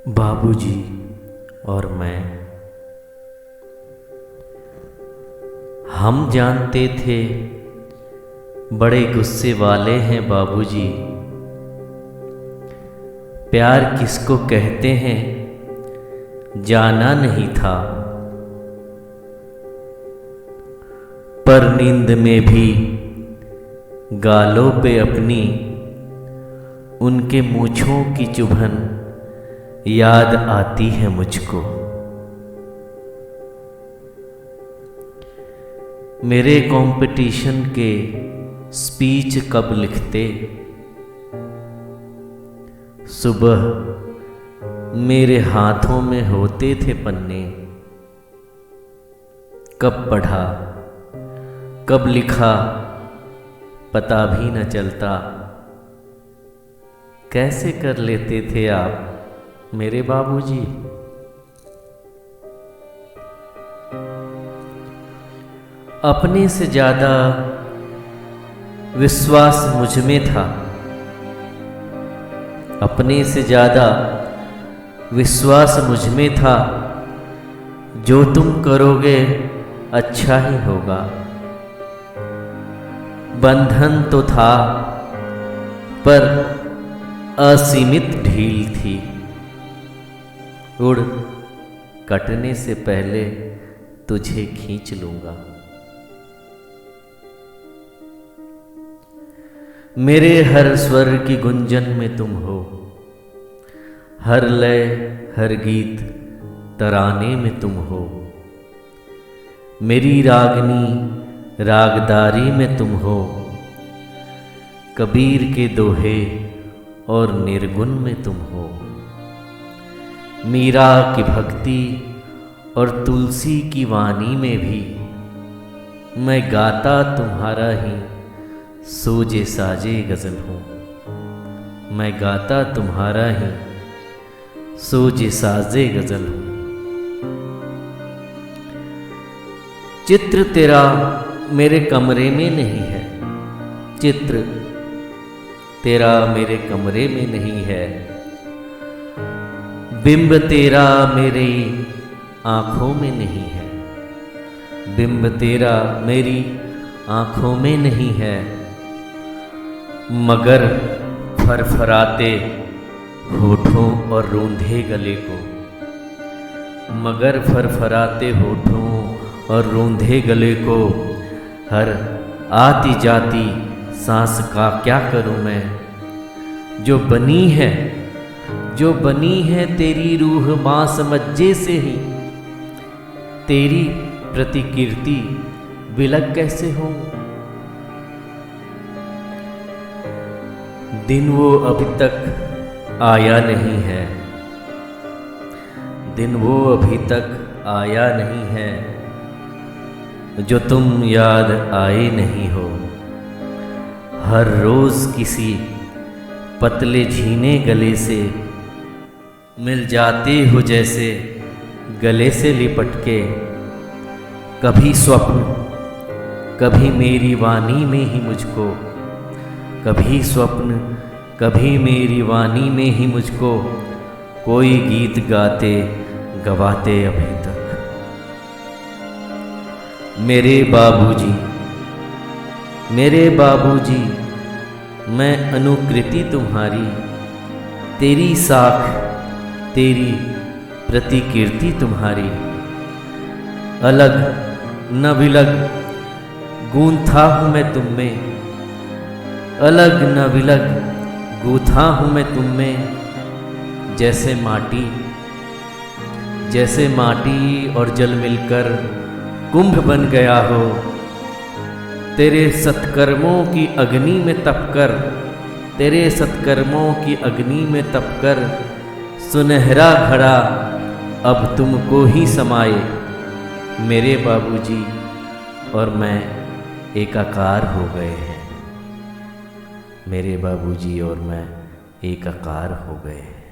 बाबूजी और मैं, हम जानते थे बड़े गुस्से वाले हैं बाबूजी। प्यार किसको कहते हैं जाना नहीं था, पर नींद में भी गालों पे अपनी उनके मूंछों की चुभन याद आती है मुझको। मेरे कंपटीशन के स्पीच कब लिखते, सुबह मेरे हाथों में होते थे पन्ने। कब पढ़ा कब लिखा पता भी न चलता। कैसे कर लेते थे आप मेरे बाबूजी। अपने से ज्यादा विश्वास मुझ में था, अपने से ज्यादा विश्वास मुझ में था। जो तुम करोगे अच्छा ही होगा। बंधन तो था पर असीमित ढील थी। उड़ कटने से पहले तुझे खींच लूंगा। मेरे हर स्वर की गुंजन में तुम हो, हर लय हर गीत तराने में तुम हो। मेरी रागनी रागदारी में तुम हो, कबीर के दोहे और निर्गुण में तुम हो। मीरा की भक्ति और तुलसी की वाणी में भी मैं गाता तुम्हारा ही सोजे साजे गजल हूँ। मैं गाता तुम्हारा ही सोजे साजे गजल हूँ। चित्र तेरा मेरे कमरे में नहीं है, चित्र तेरा मेरे कमरे में नहीं है। बिंब तेरा मेरी आँखों में नहीं है, बिंब तेरा मेरी आँखों में नहीं है। मगर फरफराते होठों और रूंधे गले को, मगर फरफराते होठों और रूंधे गले को हर आती जाती सांस का क्या करूं मैं। जो बनी है तेरी रूह मांस मज्जे से ही, तेरी प्रतिकीर्ति विलग कैसे हो। दिन वो अभी तक आया नहीं है, दिन वो अभी तक आया नहीं है, जो तुम याद आए नहीं हो। हर रोज किसी पतले झीने गले से मिल जाते हो जैसे गले से लिपट के। कभी स्वप्न कभी मेरी वाणी में ही मुझको, कभी स्वप्न कभी मेरी वाणी में ही मुझको कोई गीत गाते गवाते अभी तक। मेरे बाबूजी मैं अनुकृति तुम्हारी, तेरी साख तेरी प्रतिकीर्ति तुम्हारी। अलग न विलग गूंथा हूँ मैं तुम में, अलग न विलग गूंथा हूँ मैं तुम में। जैसे माटी और जल मिलकर कुंभ बन गया हो। तेरे सत्कर्मों की अग्नि में तपकर, तेरे सत्कर्मों की अग्नि में तपकर सुनहरा घड़ा अब तुमको ही समाए। मेरे बाबूजी और मैं एकाकार हो गए हैं, मेरे बाबूजी और मैं एकाकार हो गए हैं।